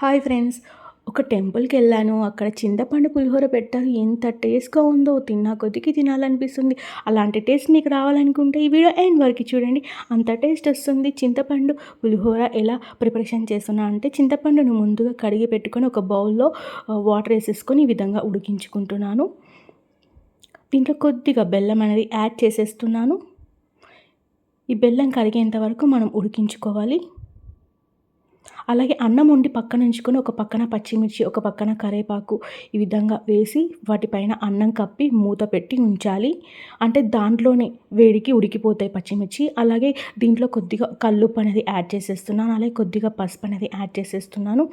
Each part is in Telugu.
హాయ్ ఫ్రెండ్స్, ఒక టెంపుల్కి వెళ్ళాను. అక్కడ చింతపండు పులిహోర పెట్టారు. ఎంత టేస్ట్గా ఉందో, తిన్నా కొద్దికి తినాలనిపిస్తుంది. అలాంటి టేస్ట్ మీకు రావాలనుకుంటే ఈ వీడియో ఎండ్ వరకు చూడండి. అంత టేస్ట్ వస్తుంది. చింతపండు పులిహోర ఎలా ప్రిపరేషన్ చేస్తున్నా అంటే, చింతపండును ముందుగా కడిగి పెట్టుకొని ఒక బౌల్లో వాటర్ వేసేసుకొని ఈ విధంగా ఉడికించుకుంటున్నాను. దీంట్లో కొద్దిగా బెల్లం అనేది యాడ్ చేసేస్తున్నాను. ఈ బెల్లం కరిగేంత వరకు మనం ఉడికించుకోవాలి. అలాగే అన్నం వండి పక్కన ఉంచుకొని ఒక పక్కన పచ్చిమిర్చి, ఒక పక్కన కరివేపాకు ఈ విధంగా వేసి వాటిపైన అన్నం కప్పి మూత పెట్టి ఉంచాలి. అంటే దాంట్లోనే వేడికి ఉడికిపోతాయి పచ్చిమిర్చి. అలాగే దీంట్లో కొద్దిగా కల్లుప్పు అనేది యాడ్ చేసేస్తున్నాను. అలాగే కొద్దిగా పసుపు అనేది యాడ్ చేసేస్తున్నాను.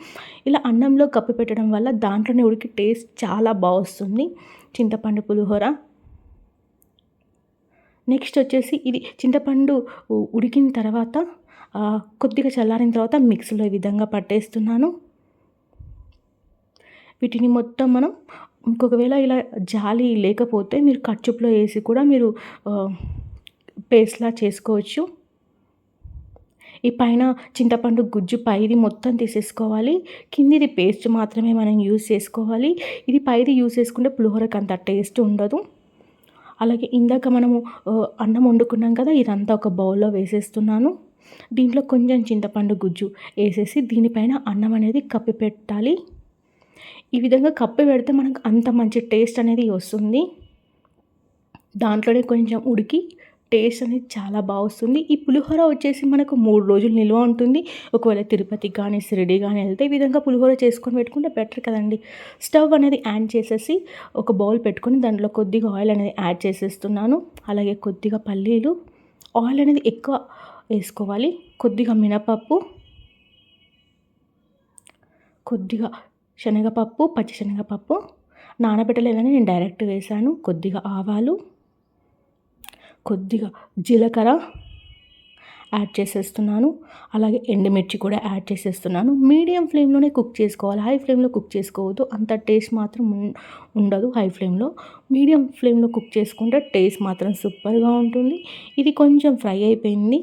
ఇలా అన్నంలో కప్పి పెట్టడం వల్ల దాంట్లోనే ఉడికి టేస్ట్ చాలా బాగొస్తుంది చింతపండు పులిహోర. నెక్స్ట్ వచ్చేసి ఇది చింతపండు ఉడికిన తర్వాత కొద్దిగా చల్లారిన తర్వాత మిక్సీలో ఈ విధంగా పట్టేస్తున్నాను. వీటిని మొత్తం మనం ఇంకొకవేళ ఇలా జాలి లేకపోతే మీరు కచ్చుప్లో వేసి కూడా మీరు పేస్ట్లా చేసుకోవచ్చు. ఈ పైన చింతపండు గుజ్జు పైది మొత్తం తీసేసుకోవాలి. కిందిది పేస్ట్ మాత్రమే మనం యూజ్ చేసుకోవాలి. ఇది పైది యూజ్ చేసుకుంటే పులిహోరకి అంత టేస్ట్ ఉండదు. అలాగే ఇందాక మనము అన్నం వండుకున్నాం కదా, ఇదంతా ఒక బౌల్లో వేసేస్తున్నాను. దీంట్లో కొంచెం చింతపండు గుజ్జు వేసేసి దీనిపైన అన్నం అనేది కప్పి పెట్టాలి. ఈ విధంగా కప్పి పెడితే మనకు అంత మంచి టేస్ట్ అనేది వస్తుంది. దాంట్లోనే కొంచెం ఉడికి టేస్ట్ అనేది చాలా బాగా వస్తుంది. ఈ పులిహోర వచ్చేసి మనకు 3 రోజులు నిల్వ ఉంటుంది. ఒకవేళ తిరుపతికి కానీ షిరిడి కానీ వెళ్తే ఈ విధంగా పులిహోర చేసుకొని పెట్టుకుంటే బెటర్ కదండి. స్టవ్ అనేది యాడ్ చేసేసి ఒక బౌల్ పెట్టుకొని దాంట్లో కొద్దిగా ఆయిల్ అనేది యాడ్ చేసేస్తున్నాను. అలాగే కొద్దిగా పల్లీలు, ఆయిల్ అనేది ఎక్కువ వేసుకోవాలి. కొద్దిగా మినపప్పు, కొద్దిగా శనగపప్పు, పచ్చిశనగపప్పు నానబెట్టలేదని నేను డైరెక్ట్ వేసాను. కొద్దిగా ఆవాలు, కొద్దిగా జీలకర్ర యాడ్ చేసేస్తున్నాను. అలాగే ఎండుమిర్చి కూడా యాడ్ చేసేస్తున్నాను. మీడియం ఫ్లేమ్లోనే కుక్ చేసుకోవాలి. హై ఫ్లేమ్లో కుక్ చేసుకోవద్దు. అంత టేస్ట్ మాత్రం ఉండదు హై ఫ్లేమ్లో. మీడియం ఫ్లేమ్లో కుక్ చేసుకుంటే టేస్ట్ మాత్రం సూపర్గా ఉంటుంది. ఇది కొంచెం ఫ్రై అయిపోయింది.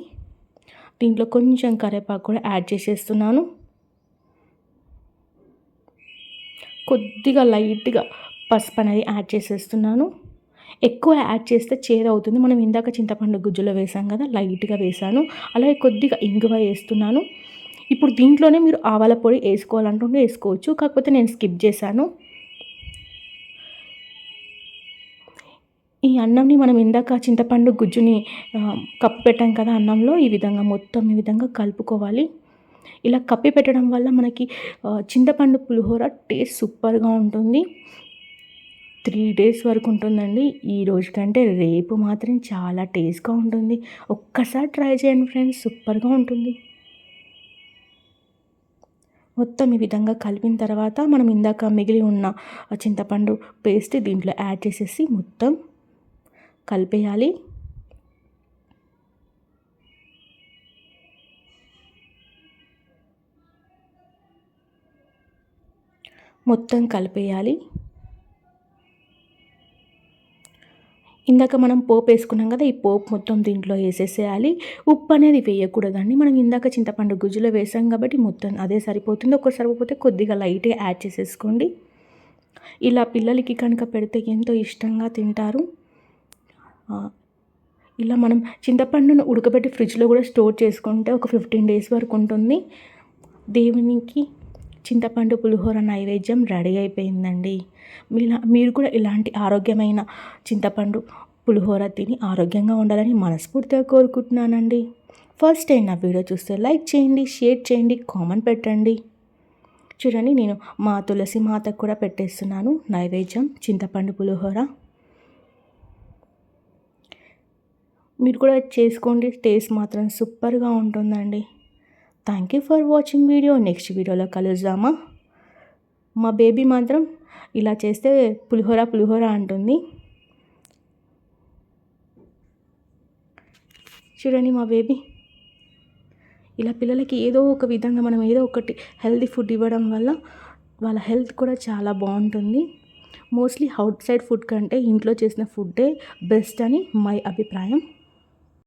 దీంట్లో కొంచెం కరివేపాకు కూడా యాడ్ చేసేస్తున్నాను. కొద్దిగా లైట్గా పసుపు అనేది యాడ్ చేసేస్తున్నాను. ఎక్కువ యాడ్ చేస్తే చేదవుతుంది. మనం ఇందాక చింతపండు గుజ్జులో వేసాం కదా, లైట్గా వేసాను. అలాగే కొద్దిగా ఇంగువ వేస్తున్నాను. ఇప్పుడు దీంట్లోనే మీరు ఆవాల పొడి వేసుకోవాలంటుంటే వేసుకోవచ్చు, కాకపోతే నేను స్కిప్ చేశాను. ఈ అన్నంని మనం ఇందాక చింతపండు గుజ్జుని కప్పి పెట్టాం కదా అన్నంలో, ఈ విధంగా మొత్తం ఈ విధంగా కలుపుకోవాలి. ఇలా కప్పి పెట్టడం వల్ల మనకి చింతపండు పులిహోర టేస్ట్ సూపర్గా ఉంటుంది. 3 days వరకు ఉంటుందండి. ఈ రోజు కంటే రేపు మాత్రం చాలా టేస్ట్గా ఉంటుంది. ఒక్కసారి ట్రై చేయండి ఫ్రెండ్స్, సూపర్గా ఉంటుంది. మొత్తం ఈ విధంగా కలిపిన తర్వాత మనం ఇందాక మిగిలి ఉన్న చింతపండు పేస్ట్ దీంట్లో యాడ్ చేసేసి మొత్తం కలిపేయాలి. మొత్తం కలిపేయాలి. ఇందాక మనం పోపు వేసుకున్నాం కదా, ఈ పోపు మొత్తం దీంట్లో వేసేసేయాలి. ఉప్పు అనేది వేయకూడదండి. మనం ఇందాక చింతపండు గుజ్జులో వేసాం కాబట్టి మొత్తం అదే సరిపోతుంది. ఒకటి సరిపోతే కొద్దిగా లైట్గా యాడ్ చేసేసుకోండి. ఇలా పిల్లలకి కనుక పెడితే ఎంతో ఇష్టంగా తింటారు. ఇలా మనం చింతపండును ఉడకబెట్టి ఫ్రిడ్జ్లో కూడా స్టోర్ చేసుకుంటే ఒక 15 days వరకు ఉంటుంది. దేవునికి చింతపండు పులిహోర నైవేద్యం రెడీ అయిపోయిందండి. మీరు కూడా ఇలాంటి ఆరోగ్యమైన చింతపండు పులిహోర తిని ఆరోగ్యంగా ఉండాలని మనస్ఫూర్తిగా కోరుకుంటున్నానండి. ఫస్ట్ టైం నా వీడియో చూస్తే లైక్ చేయండి, షేర్ చేయండి, కామెంట్ పెట్టండి. చూడండి, నేను మా తులసి మాతకు కూడా పెట్టేస్తున్నాను నైవేద్యం చింతపండు పులిహోర. మీరు కూడా చేసుకోండి, టేస్ట్ మాత్రం సూపర్గా ఉంటుందండి. Thank you for watching video. Next వీడియోలో కలుద్దామా. మా బేబీ మాత్రం ఇలా చేస్తే పులిహోర పులిహోర అంటుంది. చూడండి మా బేబీ. ఇలా పిల్లలకి ఏదో ఒక విధంగా మనం ఏదో ఒకటి హెల్తీ ఫుడ్ ఇవ్వడం వల్ల వాళ్ళ హెల్త్ కూడా చాలా బాగుంటుంది. మోస్ట్లీ అవుట్ సైడ్ ఫుడ్ కంటే ఇంట్లో చేసిన ఫుడ్డే బెస్ట్ అని మై అభిప్రాయం.